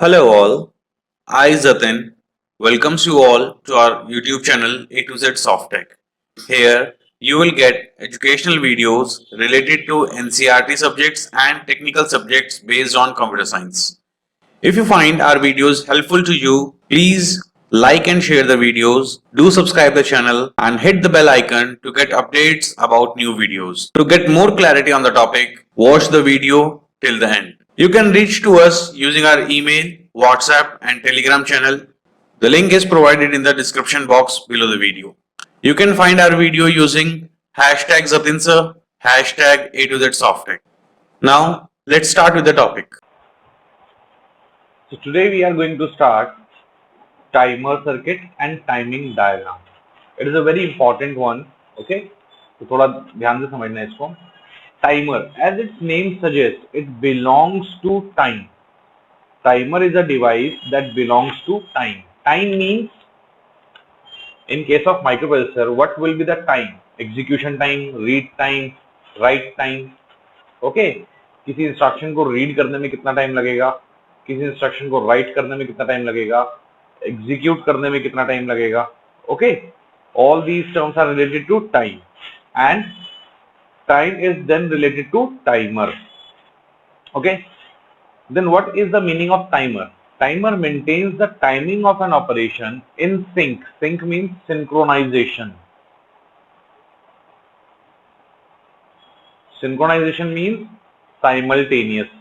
Hello all, I Zatin welcomes you all to our YouTube channel A to Z Softtech. Here you will get educational videos related to NCERT subjects and technical subjects based on computer science. If you find our videos helpful to you, please like and share the videos, do subscribe the channel and hit the bell icon to get updates about new videos. To get more clarity on the topic, watch the video till the end. You can reach to us using our email, WhatsApp and Telegram channel. The link is provided in the description box below the video. You can find our video using hashtag Zatinsa, hashtag A to Z Softtech. Now, let's start with the topic. So today we are going to start timer circuit and timing diagram. It is a very important one. Okay, तो थोड़ा ध्यान से समझना है इसको. Timer, as its name suggests, it belongs to time. Timer is a device that belongs to time. Time means, in case of microprocessor, what will be the time? Execution time, read time, write time. Okay, किसी instruction को read करने में कितना time लगेगा, किसी instruction को right करने में कितना टाइम लगेगा, एग्जीक्यूट करने में कितना टाइम लगेगा. Okay, all these terms are related to time and time is then related to timer. Okay, then what is the meaning of timer? Timer maintains the timing of an operation in sync. Sync means synchronization. Synchronization means simultaneous.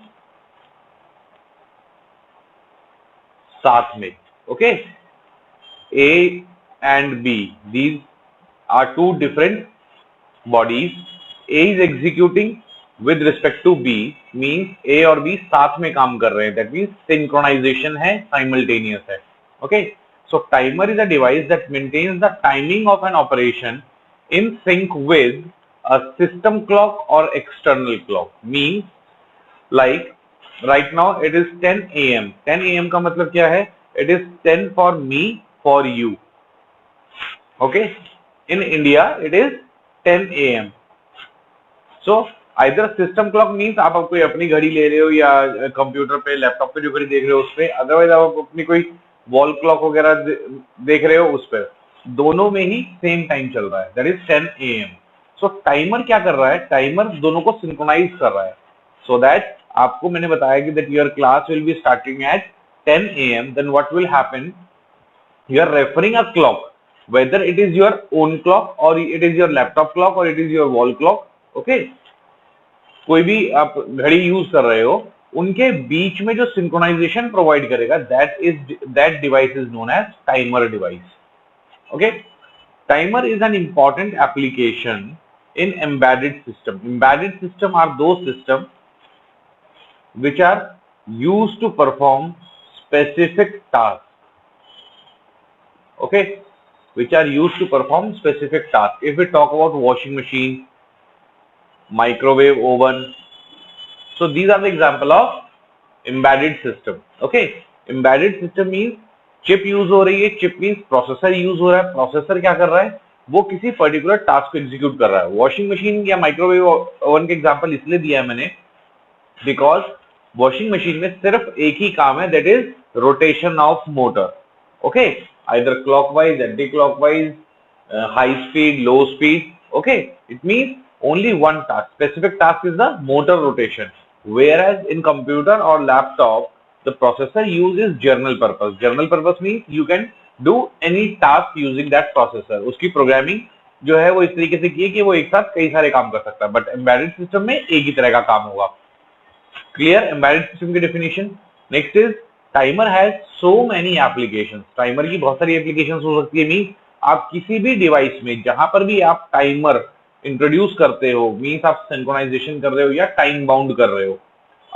साथ में. Okay, A and B, these are two different bodies. A is executing with respect to B, means A और B साथ में काम कर रहे हैं. That means synchronization है, simultaneous है. Okay, so timer is a device that maintains the timing of an operation in sync with a system clock or external clock. Means like right now it is 10 a.m. 10 a.m. का मतलब क्या है? It is 10 for me, for you. Okay, in India it is 10 a.m. So either system clock means आप कोई अपनी घड़ी ले रहे हो या कंप्यूटर पे लैपटॉप पे जो घड़ी देख रहे हो उस पे, अदरवाइज आप अपनी कोई वॉल क्लॉक वगैरह देख रहे हो उस पर, दोनों में ही सेम टाइम चल रहा है. That is 10 a.m. So timer क्या कर रहा है? टाइमर दोनों को सिंक्रोनाइज कर रहा है. सो दैट आपको मैंने बताया कि that your class will be starting at 10 a.m. Then what will happen, you are referring a clock, whether it is your own clock or it is your laptop clock or it is your wall clock. Okay, कोई भी आप घड़ी use कर रहे हो, उनके बीच में जो सिंक्रोनाइजेशन प्रोवाइड करेगा, that device is known as timer device. Okay, timer is an important application in embedded system. Embedded system are those systems which are used to perform specific tasks. Okay, which are used to perform specific tasks. If we talk about washing machine, microwave oven, so these are the example of embedded system. Okay, embedded system means chip use हो रही है. chip means processor use हो रहा है. processor क्या कर रहा है? वो किसी पर्टिकुलर टास्क को एग्जीक्यूट कर रहा है. वॉशिंग मशीन या माइक्रोवेव ओवन के एग्जांपल इसलिए दिया है मैंने बिकॉज वॉशिंग मशीन में सिर्फ एक ही काम है, that is rotation of motor. Okay, either clockwise, anti clockwise, high speed, low speed. Okay, it means only one task. Specific task is the motor rotation, whereas in computer or laptop the processor uses general purpose. General purpose means you can do any task using that processor. उसकी programming जो है वो इस तरीके से की है कि वो एक साथ कई सारे काम कर सकता है, बट एम्बेडेड सिस्टम में एक ही तरह का काम होगा. क्लियर? एम्बेडेड सिस्टम की definition. Next is timer has so many applications. Timer की बहुत सारी एप्लीकेशंस हो सकती है. मीन आप किसी भी डिवाइस में जहां पर भी आप टाइमर इंट्रोड्यूस करते हो, मीन्स आप सिंक्रोनाइजेशन कर रहे हो या टाइम बाउंड कर रहे हो,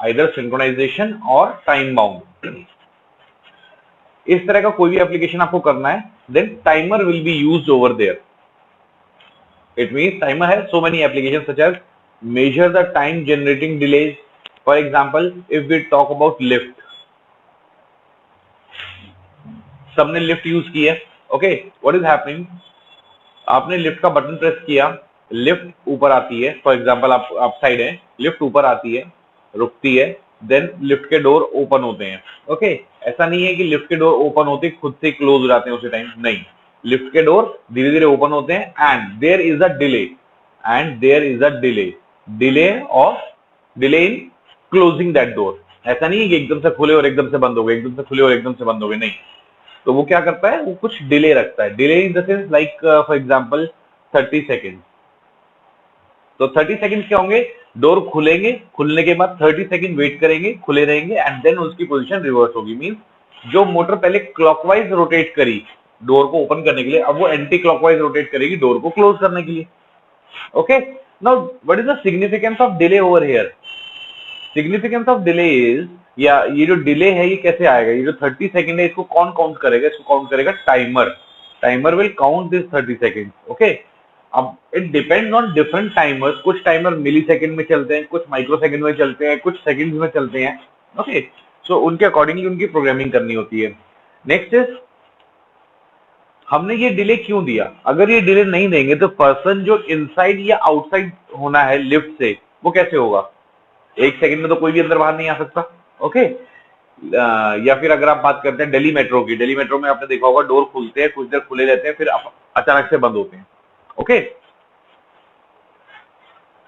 आइदर सिंक्रोनाइजेशन और टाइम बाउंड, इस तरह का कोई भी एप्लीकेशन आपको करना है, then timer will be used over there. It means timer has so many applications such as measure the time generating delays. For example if we talk about lift, सबने lift use की है. Okay, what is happening, आपने lift का button press किया, lift ऊपर आती है. For example आप साइड है, लिफ्ट ऊपर आती है, रुकती है, देन लिफ्ट के डोर ओपन होते हैं. ओके, ऐसा नहीं है कि लिफ्ट के डोर ओपन होते खुद से क्लोज हो जाते हैं उसी टाइम, नहीं, लिफ्ट के डोर धीरे धीरे ओपन होते हैं and there is a delay, delay in closing that door. ऐसा नहीं है कि एकदम से खुले और एकदम से बंद हो गए, एकदम से खुले और एकदम से बंद हो गए, नहीं। तो वो क्या करता है, वो कुछ डिले रखता है। Delay in the sense like for example 30 second. तो 30 सेकंड क्या होंगे, डोर खुलेंगे, खुलने के बाद 30 सेकंड वेट करेंगे, खुले रहेंगे एंड देन उसकी पोजीशन रिवर्स होगी। मींस जो मोटर पहले क्लॉकवाइज रोटेट करी डोर को ओपन करने के लिए, अब वो एंटी क्लॉकवाइज रोटेट करेगी डोर को क्लोज करने के लिए। Okay, now what is the significance of delay over here? Significance of delay is, या ये जो डिले है ये कैसे आएगा, ये जो 30 सेकंड है इसको कौन काउंट करेगा? इसको काउंट करेगा timer will count this 30 second. Okay, अब it depends on different timers, कुछ टाइमर मिली सेकेंड में चलते हैं, कुछ माइक्रो सेकेंड में चलते हैं, कुछ सेकंड्स में चलते हैं। ओके, सो उनके अकॉर्डिंगली उनकी प्रोग्रामिंग करनी होती है। नेक्स्ट इज, हमने ये डिले क्यों दिया? अगर ये डिले नहीं देंगे तो पर्सन जो इनसाइड या आउटसाइड होना है लिफ्ट से, वो कैसे होगा? एक सेकंड में तो कोई भी अंदर बाहर नहीं आ सकता। ओके, या फिर अगर आप बात करते हैं दिल्ली मेट्रो की, दिल्ली मेट्रो में आपने देखा होगा डोर खुलते हैं, कुछ देर खुले रहते हैं, फिर अचानक से बंद होते हैं। ओके,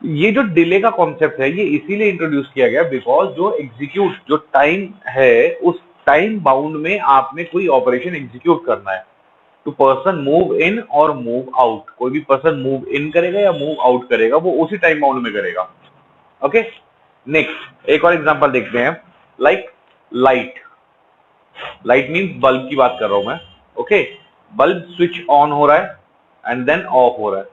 ये जो डिले का कॉन्सेप्ट है ये इसीलिए इंट्रोड्यूस किया गया बिकॉज जो टाइम है उस टाइम बाउंड में आपने कोई ऑपरेशन एग्जीक्यूट करना है। टू पर्सन मूव इन और मूव आउट, कोई भी पर्सन मूव इन करेगा या मूव आउट करेगा वो उसी टाइम बाउंड में करेगा। ओके, नेक्स्ट एक और एग्जांपल देखते हैं, लाइक लाइट मींस बल्ब की बात कर रहा हूं मैं। ओके, बल्ब स्विच ऑन हो रहा है एंड देन ऑफ हो रहा है।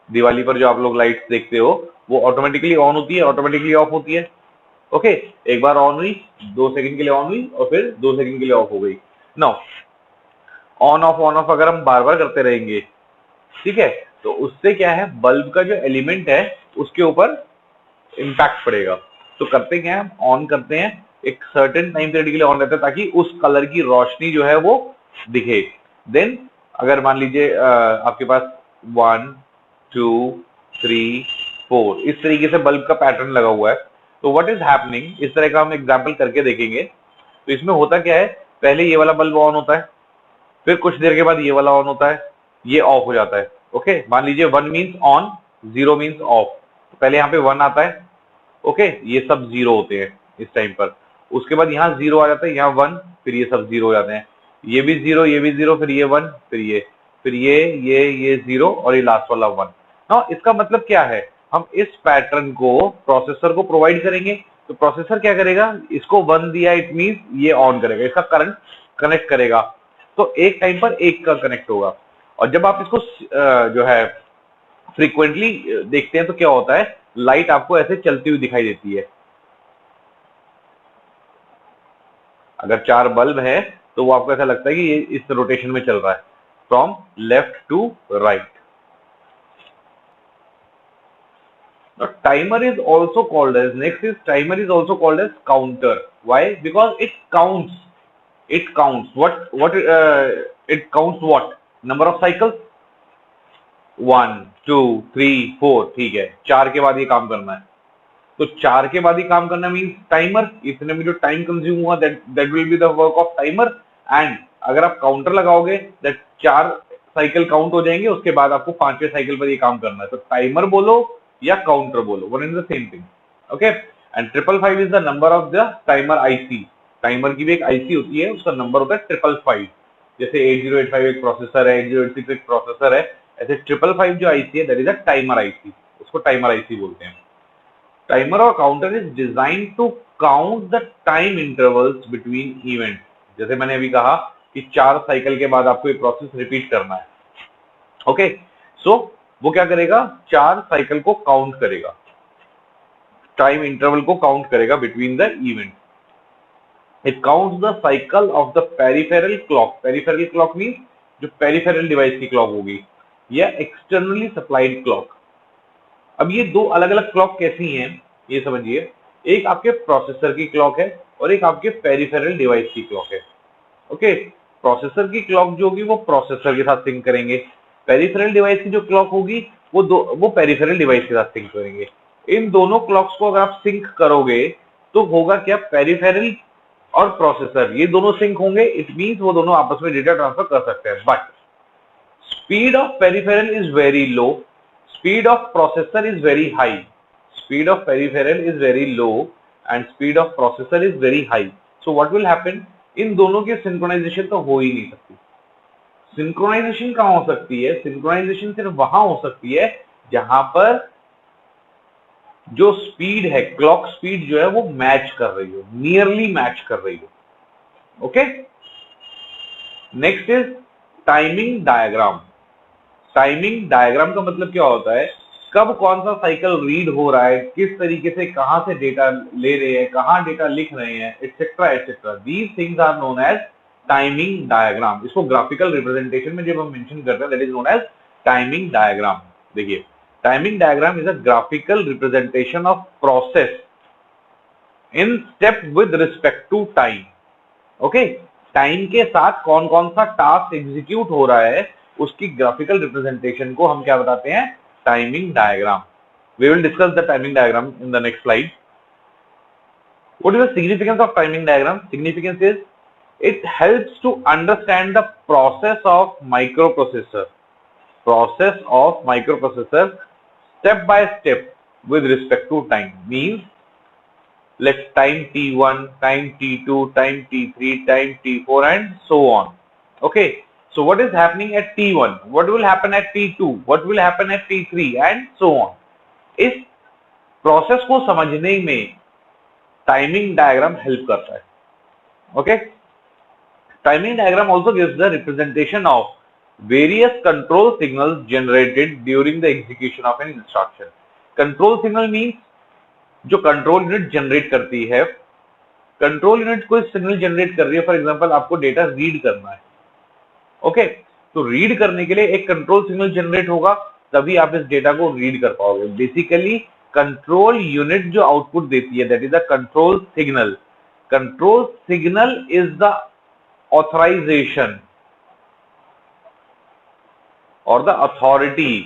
दिवाली पर जो आप लोग लाइट्स देखते हो वो ऑटोमेटिकली ऑन होती है, ऑटोमेटिकली ऑफ होती है। ओके, एक बार ऑन हुई, 2 सेकंड के लिए ऑन हुई और फिर 2 सेकंड के लिए ऑफ हो गई। नाउ ऑन ऑफ अगर हम बार बार करते रहेंगे, ठीक है, तो उससे क्या है, बल्ब का जो एलिमेंट है उसके ऊपर इम्पैक्ट पड़ेगा। तो करते क्या है, हम ऑन करते हैं, एक सर्टेन टाइम पीरियड के लिए ऑन रहता है ताकि उस कलर की रोशनी जो है वो दिखे। देन अगर मान लीजिए आपके पास 1 2 3 4 इस तरीके से बल्ब का पैटर्न लगा हुआ है, तो व्हाट इज हैपनिंग, इस तरह का हम एग्जांपल करके देखेंगे। तो इसमें होता क्या है, पहले ये वाला बल्ब ऑन होता है, फिर कुछ देर के बाद ये वाला ऑन होता है, ये ऑफ हो जाता है। ओके, मान लीजिए 1 मीन्स ऑन, 0 मीन्स ऑफ। पहले यहाँ पे 1 आता है, ओके, ये सब 0 होते हैं इस टाइम पर। उसके बाद यहाँ 0 आ जाता है, यहाँ 1, फिर ये सब 0 हो जाते हैं, ये भी 0, ये भी 0, फिर ये 1, फिर ये 0 और ये लास्ट वाला 1। ना इसका मतलब क्या है, हम इस पैटर्न को प्रोसेसर को प्रोवाइड करेंगे, तो प्रोसेसर क्या करेगा, इसको 1 दिया इट मींस ये ऑन करेगा, इसका करंट कनेक्ट करेगा, तो एक टाइम पर एक का कनेक्ट होगा। और जब आप इसको जो है फ्रीक्वेंटली देखते हैं तो क्या होता है, लाइट आपको ऐसे चलती हुई दिखाई देती है। अगर 4 बल्ब है तो वो आपको ऐसा लगता है कि ये इस रोटेशन में चल रहा है, from left to right. Timer is also called as, next is timer is also called as counter. Why? Because it counts what number of cycles, 1 2 3 4, ठीक है, 4 के बाद ये काम करना है, तो 4 के बाद ही काम करना मींस टाइमर, इतने में जो टाइम कंज्यूम हुआ that will be the work off timer. And अगर आप काउंटर लगाओगे दैट 4 साइकिल काउंट हो जाएंगे, उसके बाद आपको 5वें साइकिल पर ये काम करना है। तो टाइमर बोलो या काउंटर बोलो, one is the same thing. Okay, and 555 is the number of the timer IC. Timer की भी एक आईसी होती है, उसका नंबर होता है 555। जैसे 8085 एक प्रोसेसर है, 8086 एक प्रोसेसर है, ऐसे 555 जो आईसी है that is a timer IC, उसको टाइमर आईसी बोलते हैं। टाइमर और counter is design to count the time intervals between event. जैसे मैंने अभी कहा कि 4 साइकिल के बाद आपको ये प्रोसेस रिपीट करना है। ओके, सो वो क्या करेगा, 4 साइकिल को काउंट करेगा, टाइम इंटरवल को काउंट करेगा between the event. It counts the cycle of the peripheral clock. Peripheral clock means जो पेरिफेरल डिवाइस की क्लॉक होगी या एक्सटर्नली सप्लाइड क्लॉक। अब ये दो अलग अलग क्लॉक कैसी हैं ये समझिए, एक आपके प्रोसेसर की क्लॉक है और एक आपके पेरिफेरल डिवाइस की क्लॉक है। ओके, प्रोसेसर की क्लॉक जो होगी वो प्रोसेसर के साथ सिंक करेंगे, पेरिफेरल डिवाइस की जो क्लॉक होगी वो पेरिफेरल डिवाइस के साथ सिंक करेंगे। इन दोनों क्लॉक्स को अगर आप सिंक करोगे तो होगा क्या, पेरिफेरल और प्रोसेसर, ये दोनों सिंक होंगे, इट मींस वो दोनों आपस में डेटा ट्रांसफर कर सकते हैं. But speed of peripheral is very low, speed of processor is very high. Speed of peripheral is very low and speed of processor is very high. So what will happen, इन दोनों की synchronisation तो हो ही नहीं सकती. Synchronisation कहां हो सकती है? सिंक्रोनाइजेशन सिर्फ वहां हो सकती है जहां पर जो स्पीड है, क्लॉक स्पीड जो है वो मैच कर रही हो, नियरली मैच कर रही हो. Okay, next is timing diagram. Timing diagram का मतलब क्या होता है? कब कौन सा साइकिल रीड हो रहा है, किस तरीके से, कहां से डेटा ले रहे हैं, कहां डेटा लिख रहे हैं, et cetera et cetera. These things are known as timing diagram. इसको ग्राफिकल रिप्रेजेंटेशन में जब हम मेंशन करते हैं, that is known as timing diagram. देखिए, timing diagram is a graphical representation of process in step with respect to time. Okay, time के साथ कौन कौन सा टास्क एग्जीक्यूट हो रहा है, उसकी ग्राफिकल रिप्रेजेंटेशन को हम क्या बताते हैं? Timing diagram. We will discuss the timing diagram in the next slide. What is the significance of timing diagram? Significance is it helps to understand the process of microprocessor. Process of microprocessor step by step with respect to time. Means let's time t1, time t2, time t3, time t4 and so on. Okay, so what is happening at t1, what will happen at t2, what will happen at t3 and so on. इस process को समझने में timing diagram help करता है. Okay, timing diagram also gives the representation of various control signals generated during the execution of an instruction. Control signal means जो control unit generate करती है, control unit कोई सिग्नल जनरेट कर रही है. For example आपको डेटा रीड करना है. ओके, तो रीड करने के लिए एक कंट्रोल सिग्नल जनरेट होगा, तभी आप इस डेटा को रीड कर पाओगे. बेसिकली कंट्रोल यूनिट जो आउटपुट देती है, that is the control signal. Control signal is the authorisation और the authority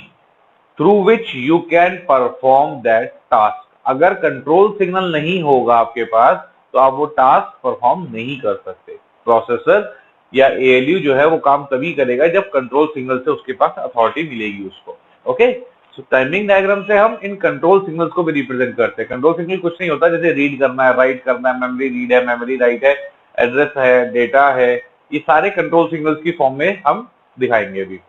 through which you can perform that task. अगर कंट्रोल सिग्नल नहीं होगा आपके पास, तो आप वो टास्क परफॉर्म नहीं कर सकते. प्रोसेसर या एएलयू जो है वो काम तभी करेगा जब कंट्रोल सिग्नल से उसके पास अथॉरिटी मिलेगी उसको. ओके, सो टाइमिंग डायग्राम से हम इन कंट्रोल सिग्नल्स को भी रिप्रेजेंट करते हैं. कंट्रोल सिग्नल कुछ नहीं होता, जैसे रीड करना है, राइट करना है, मेमोरी रीड है, मेमोरी राइट है, एड्रेस है, डेटा है, ये सारे कंट्रोल सिग्नल्स की फॉर्म में हम दिखाएंगे अभी.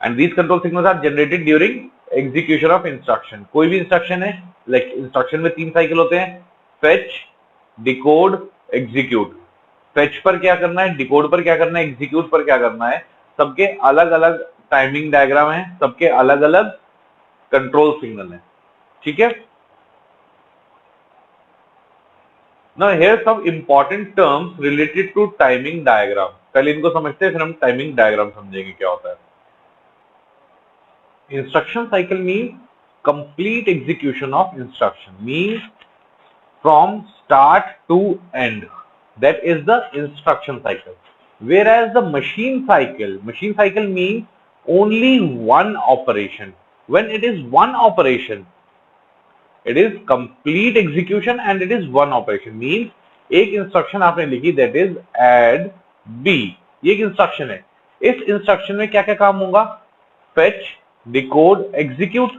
And these control signals are generated during execution of instruction. कोई भी इंस्ट्रक्शन है, लाइक इंस्ट्रक्शन में 3 साइकिल होते हैं: फेच, डिकोड, एग्जीक्यूट. फेच पर क्या करना है, डिकोड पर क्या करना है, एग्जीक्यूट पर क्या करना है, सबके अलग अलग टाइमिंग डायग्राम है, सबके अलग अलग कंट्रोल सिग्नल है. ठीक है, now here some important terms related to timing diagram. पहले इनको समझते हैं, फिर हम टाइमिंग डायग्राम समझेंगे क्या होता है. Instruction cycle means complete execution of instruction, means from start to end. That is the instruction cycle. Whereas the machine cycle means only one operation. When it is one operation, it is complete execution and it is one operation. Means एक instruction आपने लिखी, that is add b. ये एक instruction है. इस instruction में क्या क्या काम होगा? Fetch, decode, execute.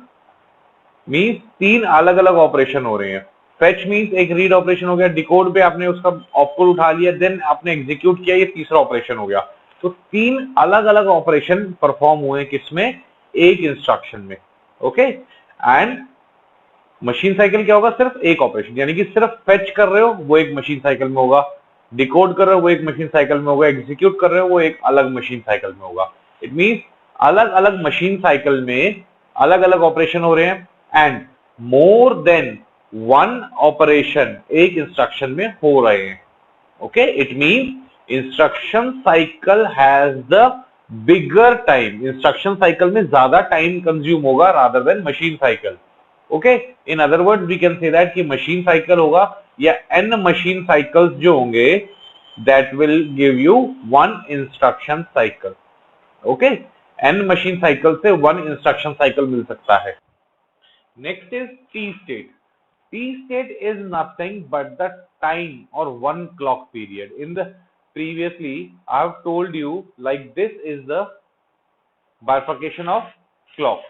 मींस 3 अलग अलग ऑपरेशन हो रहे हैं. फेच मींस एक रीड ऑपरेशन हो गया, डिकोड पे आपने उसका आउटपुट उठा लिया, देन आपने एग्जीक्यूट किया, ये तीसरा ऑपरेशन हो गया. तो 3 अलग अलग ऑपरेशन परफॉर्म हुए किसमें? एक इंस्ट्रक्शन में. ओके, एंड मशीन साइकिल क्या होगा? सिर्फ एक ऑपरेशन, यानी कि सिर्फ फेच कर रहे हो वो एक मशीन साइकिल में होगा, डिकोड कर रहे हो वो एक मशीन साइकिल में होगा, एग्जीक्यूट कर रहे हो वो एक अलग मशीन साइकिल में होगा. इट मींस अलग अलग मशीन साइकिल में अलग अलग ऑपरेशन हो रहे हैं and more than one operation एक इंस्ट्रक्शन में हो रहे हैं. Okay, it means instruction cycle has the bigger time. Instruction cycle में ज्यादा टाइम कंज्यूम होगा rather than machine cycle. Okay, in other words we can say that कि machine cycle होगा या n मशीन साइकिल्स जो होंगे, that will give you one instruction cycle. Okay, n machine cycle से 1 instruction cycle मिल सकता है. Next is T state. T state is nothing but the time or one clock period. In the previously, I have told you like this is the bifurcation of clock.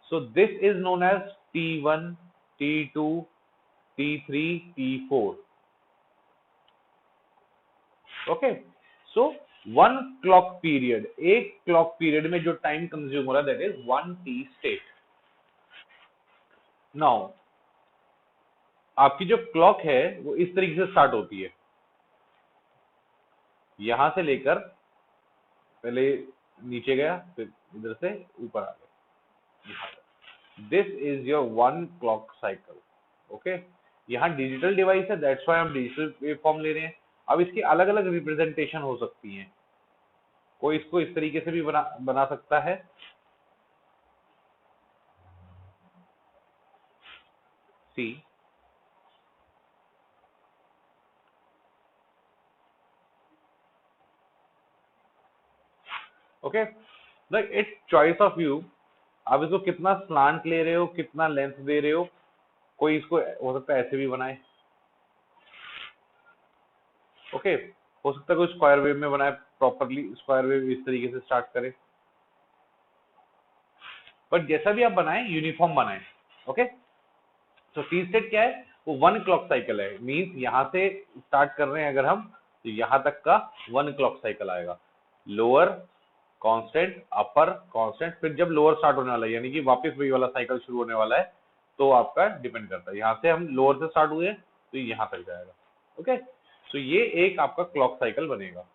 So this is known as T1, T2, T3, T4. Okay. So one clock period, एक clock period में जो time consume हो रहा है that is 1 T state. Now आपकी जो clock है वो इस तरीके से स्टार्ट होती है, यहां से लेकर पहले नीचे गया, फिर इधर से ऊपर आ गया. This is your one clock cycle. Okay, यहाँ डिजिटल डिवाइस है, दैट्स व्हाई हम डिजिटल वेवफॉर्म ले रहे हैं. अब इसकी अलग अलग रिप्रेजेंटेशन हो सकती है. कोई इसको इस तरीके से भी बना सकता है. See okay, like it's choice of you. आप इसको कितना स्लांट ले रहे हो, कितना लेंथ दे रहे हो. कोई इसको हो सकता है ऐसे भी बनाए. ओके, हो सकता है कोई स्क्वायर वेव में बनाए, प्रॉपरली स्क्वायर वेव इस तरीके से स्टार्ट करे. बट जैसा भी आप बनाए यूनिफॉर्म बनाए. ओके, तो टी स्टेट क्या है, वो वन क्लॉक साइकिल है. मींस यहां से स्टार्ट कर रहे हैं अगर हम, तो यहां तक का वन क्लॉक साइकिल आएगा. लोअर कांस्टेंट, अपर कांस्टेंट, फिर जब लोअर स्टार्ट होने वाला है यानी कि वापस वही वाला साइकिल शुरू होने वाला है, तो आपका डिपेंड करता है. यहाँ से हम लोअर से स्टार्ट हुए तो यहाँ तक जाएगा. ओके, तो ये एक आपका क्लॉक साइकिल बनेगा.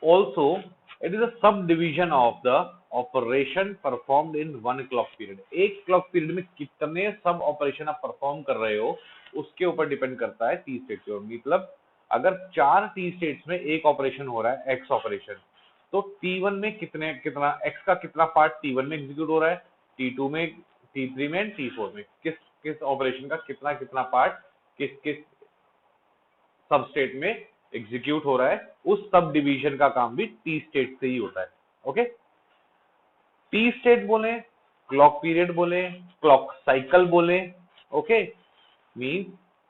Also, it is a subdivision of the operation performed in one clock period. एक क्लॉक पीरियड में कितने सब ऑपरेशन आप परफॉर्म कर रहे हो उसके ऊपर डिपेंड करता है टी स्टेट के. मतलब अगर 4 टी स्टेट्स में एक ऑपरेशन हो रहा है, एक्स ऑपरेशन, तो T1 में कितना एक्स का कितना पार्ट T1 में एग्जीक्यूट हो रहा है, T2 में, T3 में, T4 में किस किस ऑपरेशन का कितना कितना पार्ट किस किस सब स्टेट में एग्जीक्यूट हो रहा है, उस सब डिवीजन का काम भी टी स्टेट से ही होता है. ओके, टी स्टेट बोले, क्लॉक पीरियड बोले, क्लॉक साइकिल बोले. Okay, means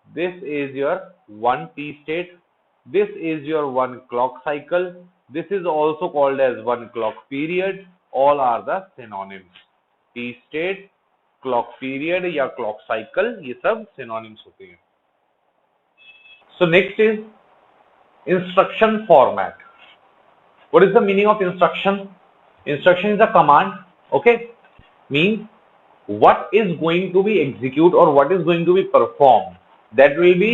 this is your one T state, this is your one clock cycle, this is also called as one clock period. All are the synonyms. T state, clock period या clock cycle, ये सब synonyms होते हैं. So next is instruction format. What is the meaning of instruction? Instruction is a command. Okay, means what is going to be executed or what is going to be performed, that will be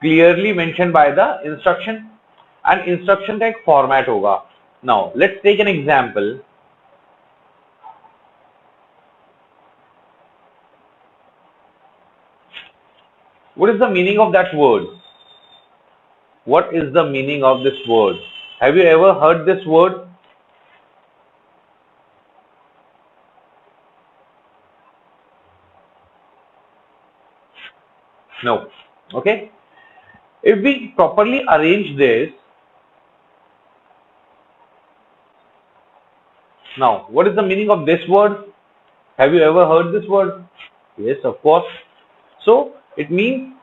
clearly mentioned by the instruction. and instruction का एक format होगा. Now let's take an example. What is the meaning of that word? What is the meaning of this word? Have you ever heard this word? No. Okay, if we properly arrange this, now what is the meaning of this word? Have you ever heard this word? Yes, of course. So it means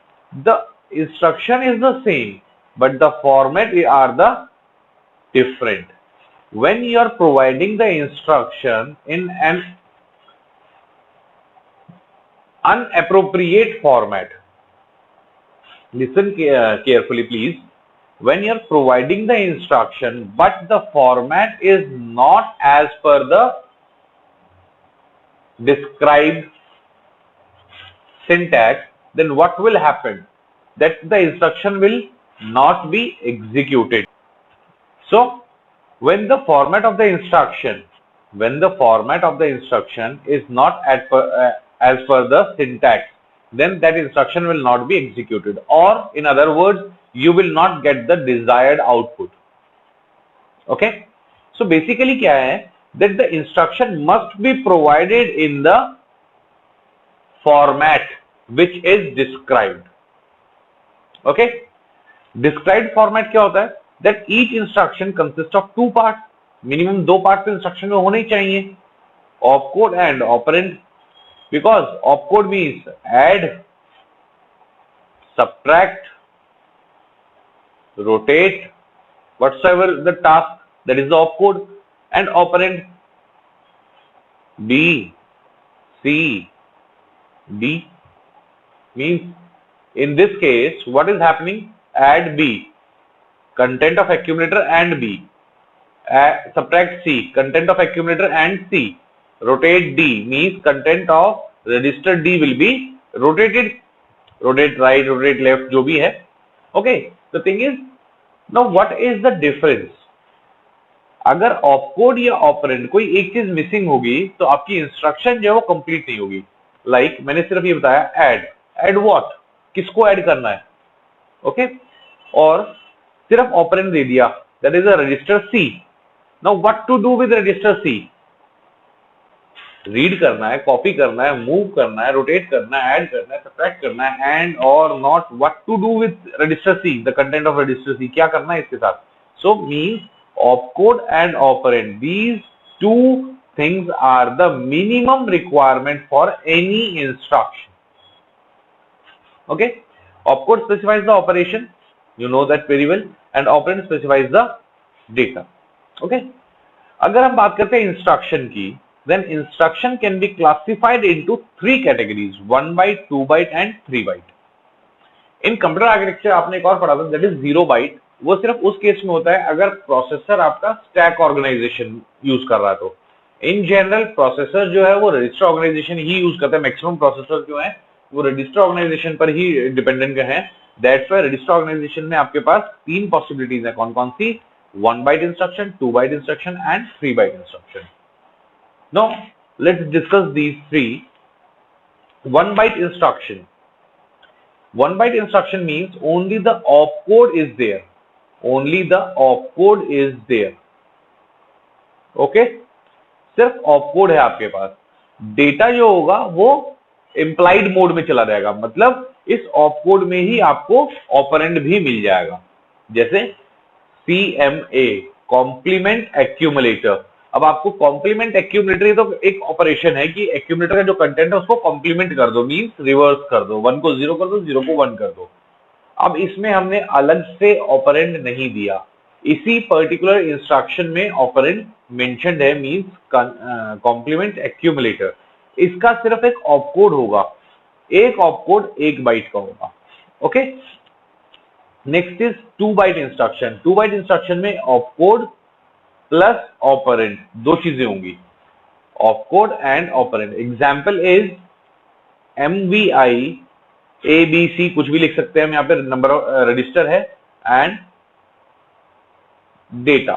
the instruction is the same, but the format are the different. When you are providing the instruction in an inappropriate format, listen carefully please. When you are providing the instruction but the format is not as per the described syntax, then what will happen? That the instruction will not be executed. So when the format of the instruction is not as per the syntax, then that instruction will not be executed, or in other words, you will not get the desired output. Okay, so basically क्या है, that the instruction must be provided in the format which is described. Okay, described format क्या होता है, that each instruction consists of two parts. Minimum 2 part तो instruction में होने ही चाहिए, opcode and operand, because opcode means add, subtract, rotate, whatsoever the task, that is the opcode. And operand B, C, D means in this case what is happening, add B, content of accumulator and B, subtract C, content of accumulator and C, rotate D means content of register D will be rotated, rotate right, rotate left, जो भी है. Okay, the thing is, now what is the difference? अगर opcode या operand कोई एक चीज missing होगी तो आपकी इंस्ट्रक्शन जो है वो कंप्लीट नहीं होगी. लाइक मैंने सिर्फ ये बताया, ऐड व्हाट, किसको ऐड करना है, ओके, और सिर्फ ऑपरेंड दे दिया, that is a register C. Now what to do with register C? Read करना है, कॉपी करना है, मूव करना है, रोटेट करना है, ऐड करना है, सब्ट्रैक्ट करना है, एंड और not. What to do with register C, the content of register C, क्या करना है इसके साथ? So means opcode and operand, these two things are the minimum requirement for any instruction. Okay, opcode specifies the operation, you know that very well, and operand specifies the data. Okay, अगर हम बात करते हैं instruction की, then instruction can be classified into 3 categories, 1 byte, 2 byte and 3 byte. In computer architecture आपने एक और पढ़ा था, दैट इज 0 बाइट. वो सिर्फ उस केस में होता है अगर प्रोसेसर आपका स्टैक ऑर्गेनाइजेशन यूज कर रहा है. तो इन जनरल प्रोसेसर जो है वो रजिस्टर ऑर्गेनाइजेशन ही यूज करता है. मैक्सिमम प्रोसेसर जो है वो रजिस्टर ऑर्गेनाइजेशन पर ही डिपेंडेंट है. दैट्स व्हाई रजिस्टर ऑर्गेनाइजेशन में आपके पास 3 पॉसिबिलिटीज है. कौन कौन सी? 1 byte instruction, 2 byte instruction and 3 byte instruction. Now let's discuss these 3. 1 byte instruction. 1 byte instruction means only the opcode is there. Only the opcode is there. Okay? सिर्फ opcode है आपके पास. डेटा जो होगा वो implied मोड में चला जाएगा, मतलब इस opcode में ही आपको ऑपरेंड भी मिल जाएगा. जैसे CMA, complement accumulator. अब आपको कॉम्प्लीमेंट एक्यूमुलेटर, तो एक ऑपरेशन है कि एक्यूमुलेटर का जो कंटेंट है उसको कॉम्प्लीमेंट कर दो, मींस रिवर्स कर दो, 1 को 0 कर दो, 0 को 1 कर दो. अब इसमें हमने अलग से ऑपरेंड नहीं दिया, इसी पर्टिकुलर इंस्ट्रक्शन में ऑपरेंड मेंशन्ड है, मींस कॉम्प्लीमेंट एक्यूमुलेटर. इसका सिर्फ एक ऑपकोड होगा, एक ऑपकोड 1 बाइट का होगा. Okay, next is 2 byte instruction. 2 byte instruction में ऑपकोड प्लस ऑपरेंड, दो चीजें होंगी, opcode and operand. Example is MVI ABC, कुछ भी लिख सकते हैं हम, यहाँ पे नंबर रजिस्टर है, and data.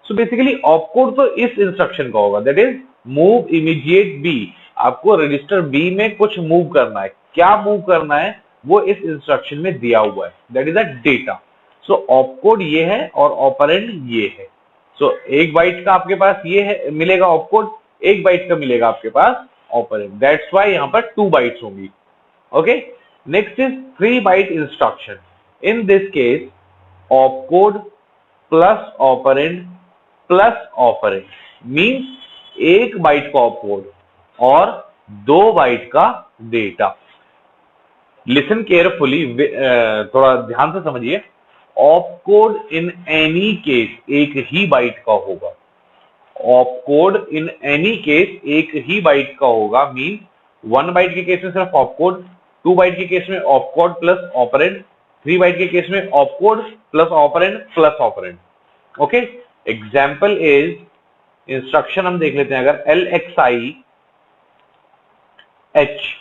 So basically opcode तो इस इंस्ट्रक्शन का होगा, that is move immediate B. आपको रजिस्टर बी में कुछ मूव करना है, क्या मूव करना है वो इस इंस्ट्रक्शन में दिया हुआ है, that is a data. So opcode ये है और ऑपरेंड ये है. सो 1 बाइट का आपके पास ये है, मिलेगा ऑपकोड, 1 बाइट का मिलेगा आपके पास ऑपरेंड. दैट्स व्हाई यहां पर 2 बाइट्स होंगी. Okay, next is 3 byte instruction. In this case opcode plus operand plus operand means 1 byte का ऑपकोड और 2 बाइट का डेटा. लिसन केयरफुली, थोड़ा ध्यान से समझिए. ऑपकोड इन एनी केस एक ही बाइट का होगा. ऑपकोड इन एनी केस एक ही बाइट का होगा, मीन 1 बाइट के केस में सिर्फ ऑपकोड, 2 बाइट के केस में ऑपकोड प्लस ऑपरेंड, 3 बाइट के केस में opcode plus operand plus operand. Okay, example is, instruction हम देख लेते हैं. अगर LXI H,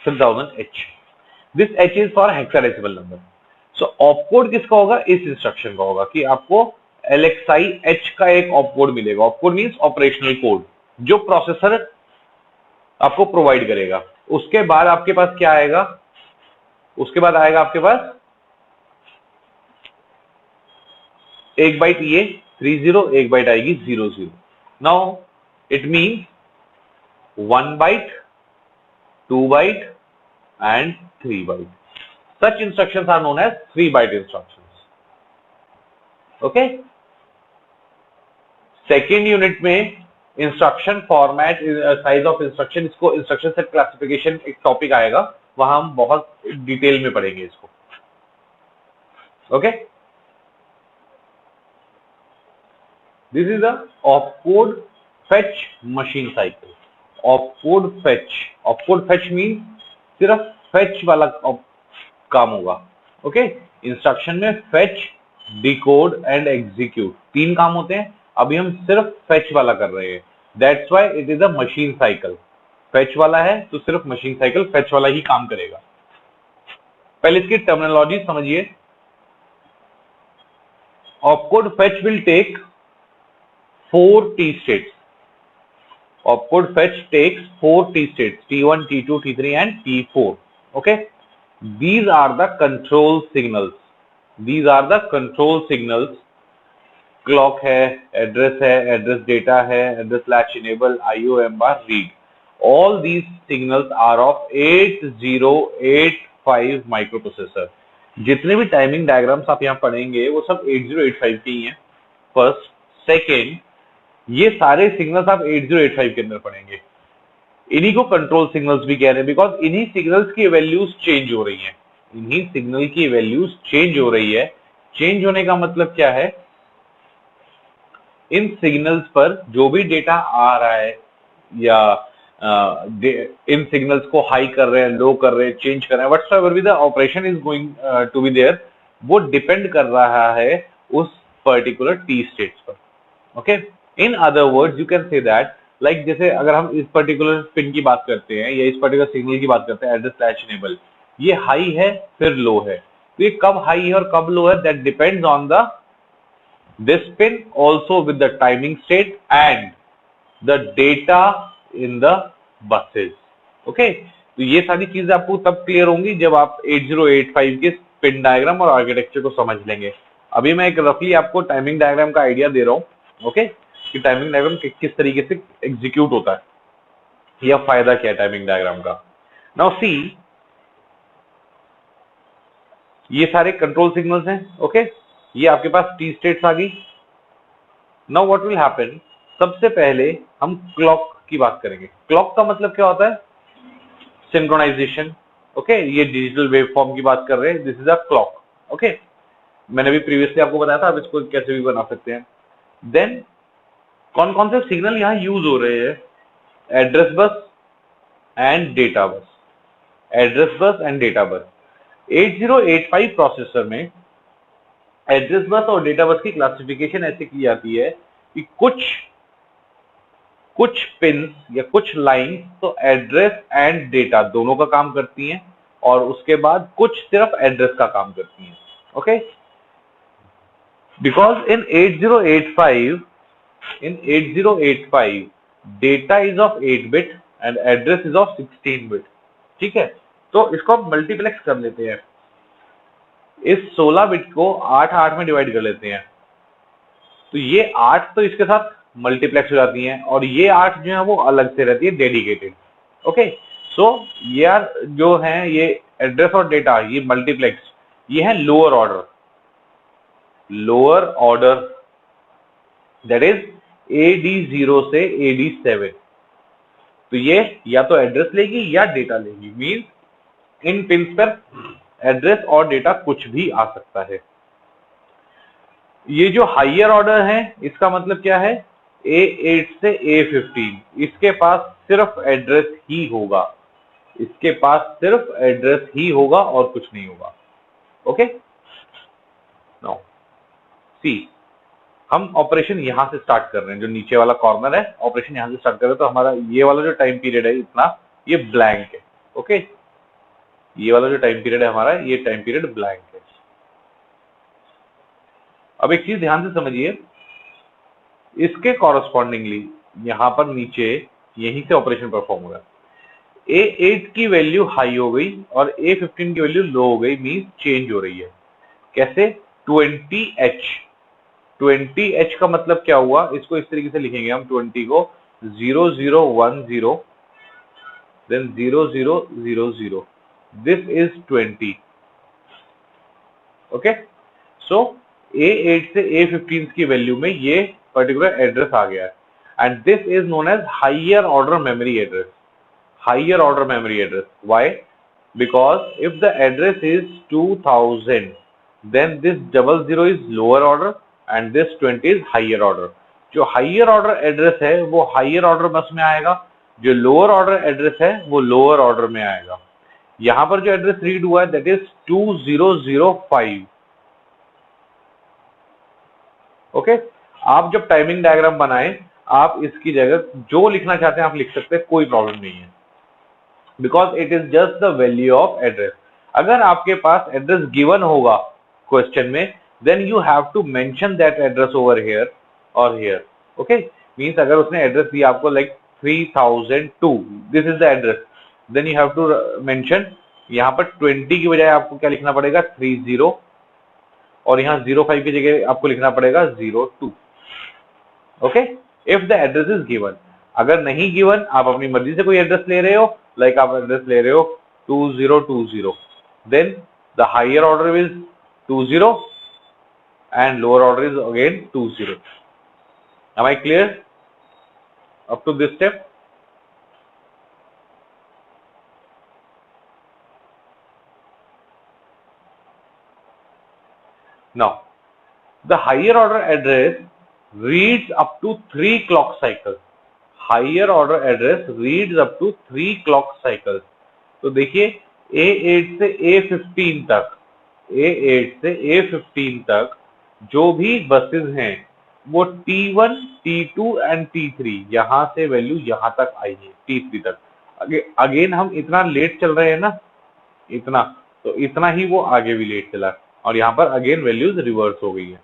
6000H. This H is for hexadecimal number. So opcode किसका होगा? इस इंस्ट्रक्शन का होगा, कि आपको LXI H का एक ऑपकोड मिलेगा. ऑपकोड मींस ऑपरेशनल कोड, जो प्रोसेसर आपको प्रोवाइड करेगा. उसके बाद आपके पास क्या आएगा? उसके बाद आएगा आपके पास 1 बाइट ये 30, 1 बाइट आएगी 00. Now it means 1 byte, 2 byte and 3 byte. Such instructions are known as 3 byte instructions. Okay. Second unit में instruction format, size of instruction, इसको इंस्ट्रक्शन सेट क्लासिफिकेशन एक टॉपिक आएगा, वहां हम बहुत डिटेल में पढ़ेंगे इसको। Okay, this is the opcode fetch machine cycle. Opcode fetch mean सिर्फ फेच वाला काम होगा। ओके, इंस्ट्रक्शन में फेच, डिकोड एंड एग्जीक्यूट तीन काम होते हैं, अभी हम सिर्फ फेच वाला कर रहे हैं। That's why it is a machine cycle. Fetch वाला है तो सिर्फ मशीन साइकिल फेच वाला ही काम करेगा। पहले इसकी टर्मिनोलॉजी समझिए। Opcode fetch will take 4 T states. Opcode fetch takes 4 T states, T1, T2, T3 and T4. Okay, these are the control signals. These are the control signals. Clock है, address data है, address latch enable, IOM bar, read. All these signals are of 8085 microprocessor. जितने भी timing diagrams आप यहाँ पढ़ेंगे वो सब 8085 के ही हैं। फर्स्ट, सेकेंड, ये सारे सिग्नल्स आप 8085 के अंदर पढ़ेंगे। इन्हीं को कंट्रोल सिग्नल्स भी कह रहे हैं, बिकॉज इन्हीं सिग्नल्स की वैल्यूज चेंज हो रही हैं। इन्हीं सिग्नल की वैल्यूज चेंज हो रही है। चेंज होने का मतलब क्या है? इन सिग्नल्स पर जो भी डेटा आ रहा है या इन सिग्नल्स को हाई कर रहे हैं, लो कर रहे हैं, चेंज कर रहे हैं, व्हाटसएवर भी the operation is going to be there, वो डिपेंड कर रहा है उस पर्टिकुलर टी स्टेट्स पर। Okay, in other words you can say that, like जैसे अगर हम इस पर्टिकुलर पिन की बात करते हैं या इस पर्टिकुलर सिग्नल की बात करते हैं, एड्रेस लैच इनेबल, ये हाई है फिर लो है, तो ये कब हाई है और कब लो है, that depends on the this pin also with the timing state and the data in the buses. Okay, तो ये सारी चीजें आपको तब क्लियर होंगी जब आप 8085 के पिन डायग्राम और आर्किटेक्चर को समझ लेंगे। अभी मैं एक रफली आपको टाइमिंग डायग्राम का आइडिया दे रहा हूँ। ओके, कि टाइमिंग डायग्राम किस तरीके से एग्जीक्यूट होता है या फायदा क्या है टाइमिंग डायग्राम का। नाउ सी, ये सारे कंट्रोल सिग्नल्स हैं। ओके, ये आपके पास टी स्टेट्स आ गई। नाउ व्हाट विल हैपन, सबसे पहले हम क्लॉक की बात करेंगे। क्लॉक का मतलब क्या होता है? सिंक्रोनाइजेशन। ओके, ये डिजिटल वेव फॉर्म की बात कर रहे हैं, this is a clock. Okay, मैंने भी प्रीवियसली आपको बताया था, आप इसको कैसे भी बना सकते हैं। देन कौन कौन से सिग्नल यहाँ यूज हो रहे हैं? Address bus and data bus. Address bus and data bus. 8085 processor में एड्रेस बस और डेटा बस की क्लासिफिकेशन ऐसे की जाती है कि कुछ पिन्स या कुछ लाइन तो एड्रेस एंड डेटा दोनों का काम करती हैं और उसके बाद कुछ सिर्फ एड्रेस का काम करती हैं। Okay, because in 8085 data is of 8 bit and address is of 16 bit. ठीक है, तो इसको हम मल्टीप्लेक्स कर लेते हैं। इस 16 बिट को 8 में डिवाइड कर लेते हैं, तो ये 8 तो इसके साथ मल्टीप्लेक्स हो जाती हैं और ये 8 जो है वो अलग से रहती है, डेडिकेटेड। ओके, सो ये जो है ये एड्रेस और डेटा, ये मल्टीप्लेक्स, ये है lower order, that is AD0 से AD7। तो ये या तो एड्रेस लेगी या डेटा लेगी, मीन्स इन पिन्स पर एड्रेस और डेटा कुछ भी आ सकता है। ये जो हाइयर ऑर्डर है इसका मतलब क्या है? A8 से A15, इसके पास सिर्फ एड्रेस ही होगा, इसके पास सिर्फ एड्रेस ही होगा और कुछ नहीं होगा। ओके, नाउ सी, हम ऑपरेशन यहां से स्टार्ट कर रहे हैं, जो नीचे वाला कॉर्नर है, ऑपरेशन यहां से स्टार्ट कर रहे हैं, तो हमारा ये वाला जो टाइम पीरियड है इतना, ये ब्लैंक है। ओके, ये वाला जो टाइम पीरियड है हमारा, ये टाइम पीरियड ब्लैंक है। अब एक चीज ध्यान से समझिए, इसके कॉरस्पॉन्डिंगली यहां पर नीचे यहीं से ऑपरेशन परफॉर्म होगा। A8 की वैल्यू हाई हो गई और A15 की वैल्यू लो हो गई, मीन्स चेंज हो रही है। कैसे? 20H। 20H का मतलब क्या हुआ? इसको इस तरीके से लिखेंगे हम, 20 को 0010 then 0000, this is 20। Okay, so A8 से A15 की वैल्यू में ये पर्टिकुलर एड्रेस आ गया है, and this is known as higher order memory address. Higher order memory address. Why? Because if the address is 2000, then this 00 is lower order and this 20 is higher order. जो higher order address है वो higher order बस में आएगा, जो lower order address है वो lower order में आएगा. यहां पर जो एड्रेस रीड हुआ है that is 2005. ओके, आप जब टाइमिंग डायग्राम बनाएं, आप इसकी जगह जो लिखना चाहते हैं आप लिख सकते हैं, कोई प्रॉब्लम नहीं है, because it is just the value of address. अगर आपके पास एड्रेस गिवन होगा क्वेश्चन में, then you have to mention that address over here और हियर. ओके, मींस अगर उसने एड्रेस दिया आपको like 3002, this is the address, then you have to mention यहाँ पर 20 की बजाय आपको क्या लिखना पड़ेगा 30, और यहाँ 05 की जगह आपको लिखना पड़ेगा 02. Okay, if the address is given. अगर नहीं गिवन, आप अपनी मर्जी से कोई एड्रेस ले रहे हो, लाइक आप एड्रेस ले रहे हो 2020, then the higher order is 20 and lower order is again 20. Am I clear up to this step? Now, the higher order address reads up to 3 clock cycles. Higher order address reads up to 3 clock cycles. तो देखिए A8 से A15 तक, A8 से A15 तक जो भी buses हैं वो T1, T2 एंड T3 यहां से वैल्यू यहां तक आई है T3 तक. अगेन हम इतना लेट चल रहे हैं ना, इतना, तो इतना ही वो आगे भी लेट चला, और यहाँ पर अगेन वैल्यूज रिवर्स हो गई है.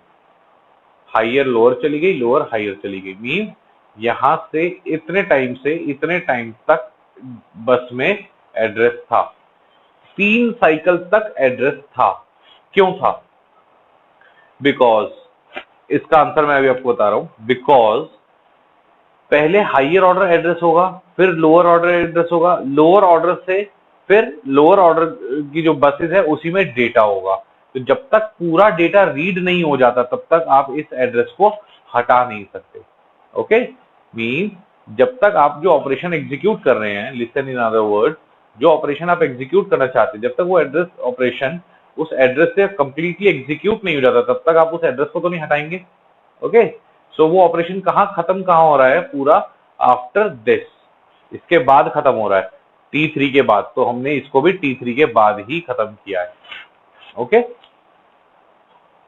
हायर लोअर चली गई, लोअर हायर चली गई, मीन यहां से इतने टाइम से इतने टाइम तक बस में एड्रेस था, 3 साइकिल तक एड्रेस था. क्यों था? बिकॉज, इसका आंसर मैं अभी आपको बता रहा हूं, बिकॉज पहले हायर ऑर्डर एड्रेस होगा, फिर लोअर ऑर्डर एड्रेस होगा, लोअर ऑर्डर से फिर लोअर ऑर्डर की जो बसेस है उसी में डेटा होगा. तो जब तक पूरा डेटा रीड नहीं हो जाता तब तक आप इस एड्रेस को हटा नहीं सकते. ओके, मीन जब तक आप जो ऑपरेशन एग्जीक्यूट कर रहे हैं, लिसन इन अदर वर्ड, जो ऑपरेशन आप एग्जीक्यूट करना चाहते हैं, जब तक वो एड्रेस ऑपरेशन उस एड्रेस से कंप्लीटली एग्जीक्यूट नहीं हो जाता तब तक आप उस एड्रेस को तो नहीं हटाएंगे. ओके, सो वो ऑपरेशन खत्म कहां हो रहा है? पूरा आफ्टर दिस, इसके बाद खत्म हो रहा है, T3 के बाद. तो हमने इसको भी T3 के बाद ही खत्म किया है. Okay,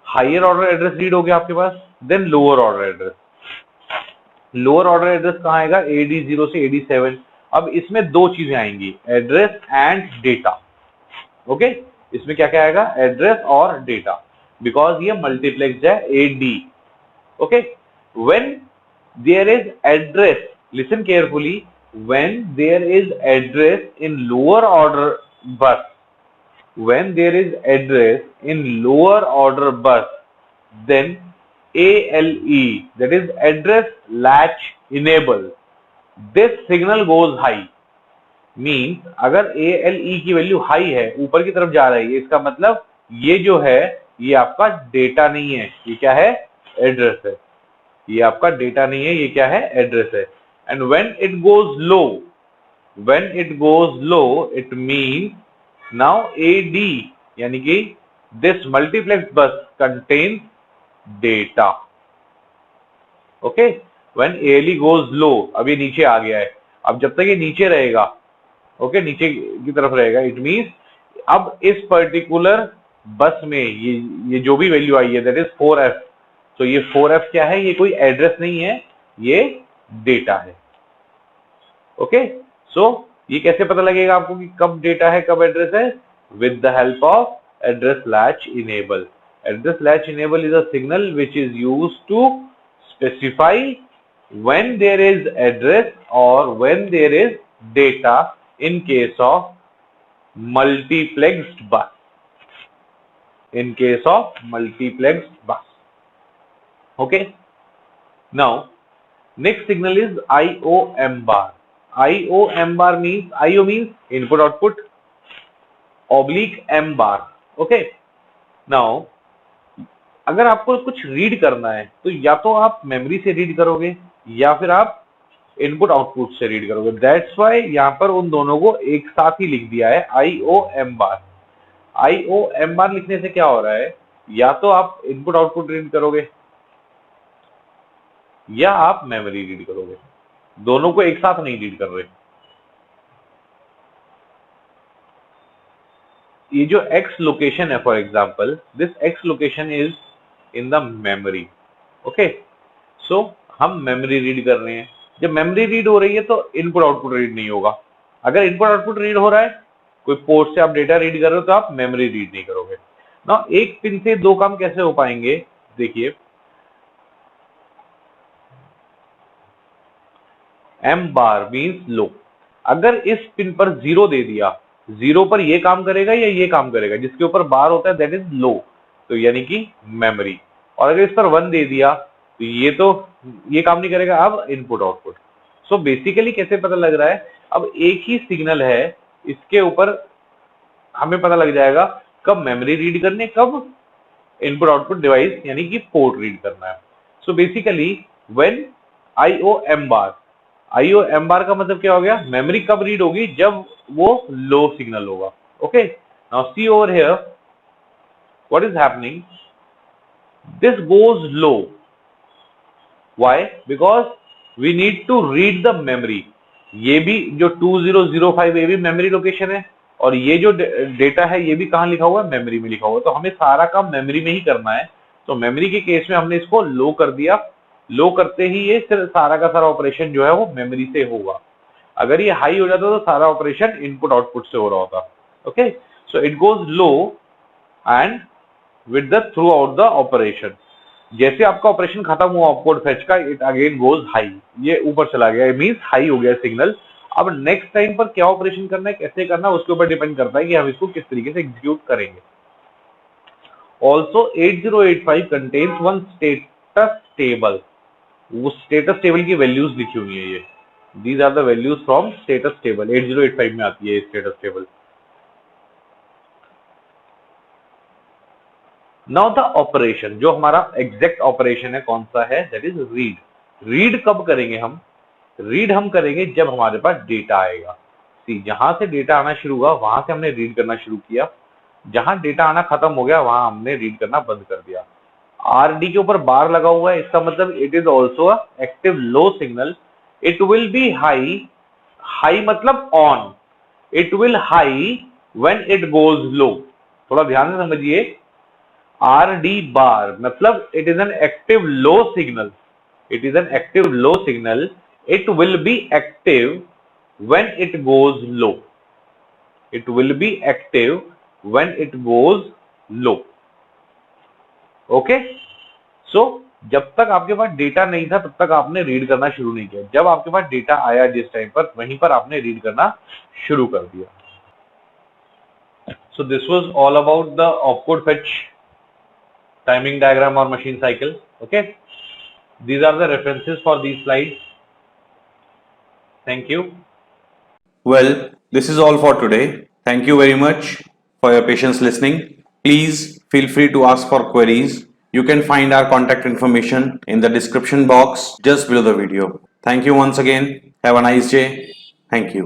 higher order address read हो गया आपके पास, then lower order address. Lower order address कहां आएगा? AD0 से AD7. अब इसमें दो चीजें आएंगी, एड्रेस एंड डेटा. ओके, इसमें क्या क्या आएगा? एड्रेस और डेटा, बिकॉज ये मल्टीप्लेक्स है AD. Okay, when there is address, listen carefully, when there is address in lower order bus, when there is address in lower order bus, then ALE, that is address latch enable, this signal goes high. Means अगर ALE की value high है, ऊपर की तरफ जा रही है, इसका मतलब ये जो है ये आपका डेटा नहीं है, ये क्या है? एड्रेस है. ये आपका डेटा नहीं है, ये क्या है? एड्रेस है. And when it goes low, when it goes low, it means now AD, यानी कि this multiplex bus contains data. Okay, when ALE goes low, अब ये नीचे आ गया है, अब जब तक ये नीचे रहेगा, ओके, नीचे की तरफ रहेगा, इट मीन्स अब इस पर्टिकुलर बस में ये जो भी वैल्यू आई है दैट इज 4F. तो ये 4F क्या है? ये कोई एड्रेस नहीं है, ये डेटा है. ओके, सो ये कैसे पता लगेगा आपको कि कब डेटा है कब एड्रेस है? With the help of address latch enable. Address latch enable is a signal which is used to specify when there is address or when there is data in case of multiplexed bus. In case of multiplexed bus. Okay, now next signal is IOM bar. IOM bar means, IO means input output oblique M bar. Okay, now अगर आपको कुछ read करना है तो या तो आप memory से रीड करोगे या फिर आप इनपुट आउटपुट से रीड करोगे। दैट्स वाई यहाँ पर उन दोनों को एक साथ ही लिख दिया है IOM बार। IOM बार लिखने से क्या हो रहा है, या तो आप इनपुट आउटपुट रीड करोगे या आप मेमोरी रीड करोगे, दोनों को एक साथ नहीं रीड कर रहे। ये जो X लोकेशन है, for example this X location is in the memory. Okay, so हम मेमोरी रीड कर रहे हैं। जब मेमोरी रीड हो रही है तो इनपुट आउटपुट रीड नहीं होगा। अगर इनपुट आउटपुट रीड हो रहा है, कोई पोर्ट से आप डेटा रीड कर रहे हो, तो आप मेमोरी रीड नहीं करोगे ना। एक पिन से दो काम कैसे हो पाएंगे, देखिए M बार मीन्स लो। अगर इस पिन पर 0 दे दिया, 0 पर ये काम करेगा या ये काम करेगा, जिसके ऊपर बार होता है दैट इज लो, तो यानी कि मेमोरी। और अगर इस पर 1 दे दिया तो ये काम नहीं करेगा, अब इनपुट आउटपुट। सो बेसिकली कैसे पता लग रहा है, अब एक ही सिग्नल है, इसके ऊपर हमें पता लग जाएगा कब मेमोरी रीड करनी, कब इनपुट आउटपुट डिवाइस यानी कि पोर्ट रीड करना है। सो बेसिकली व्हेन IOM बार का मतलब क्या हो गया, मेमोरी कब रीड होगी, जब वो लो सिग्नल होगा। Okay, now see over here what is happening, this goes low. Why? Because we need to read the memory. ये भी जो 2005 ये भी मेमोरी लोकेशन है, और ये जो डेटा है ये भी कहाँ लिखा हुआ है, मेमोरी में लिखा हुआ है। तो हमें सारा काम मेमोरी में ही करना है। तो मेमोरी के केस में हमने इसको लो कर दिया। लो करते ही ये सिर्फ सारा का सारा ऑपरेशन जो है वो मेमोरी से होगा। अगर ये हाई हो जाता तो सारा ऑपरेशन इनपुट आउटपुट से हो रहा होता। Okay, so it goes low and with the through out the operation. जैसे आपका ऑपरेशन खत्म हुआ ऑपकोड फेच का, इट अगेन गोज हाई, ये ऊपर चला गया, इट मींस हाई हो गया सिग्नल। अब नेक्स्ट टाइम पर क्या ऑपरेशन करना है, कैसे करना है, उसके ऊपर डिपेंड करता है कि हम इसको किस तरीके से एग्जीक्यूट करेंगे। Also 8085 contains one status table. वो स्टेटस टेबल की वैल्यूज लिखी हुई है, ये these are the values from status table. 8085 में आती है status table. Now the operation, जो हमारा एग्जैक्ट ऑपरेशन है कौन सा है, दैट इज रीड। रीड कब करेंगे हम, रीड हम करेंगे जब हमारे पास डेटा आएगा। सी, जहां से डेटा आना शुरू हुआ वहां से हमने रीड करना शुरू किया, जहां डेटा आना खत्म हो गया वहां हमने रीड करना बंद कर दिया। RD के ऊपर बार लगा हुआ है, इसका मतलब it is also active low signal. It will be high, high मतलब on, it will high when it goes low. थोड़ा ध्यान से समझिए, RD बार मतलब it is an active low signal. It is an active low signal. It will be active when it goes low. It will be active when it goes low. Okay? So जब तक आपके पास data नहीं था तब तक आपने read करना शुरू नहीं किया। जब आपके पास डेटा आया जिस टाइम पर, वहीं पर आपने रीड करना शुरू कर दिया। So this was all about the opcode fetch, timing diagram or machine cycle. Okay, these are the references for these slides. Thank you. Well, this is all for today. Thank you very much for your patience listening. Please feel free to ask for queries. You can find our contact information in the description box just below the video. Thank you once again. Have a nice day. Thank you.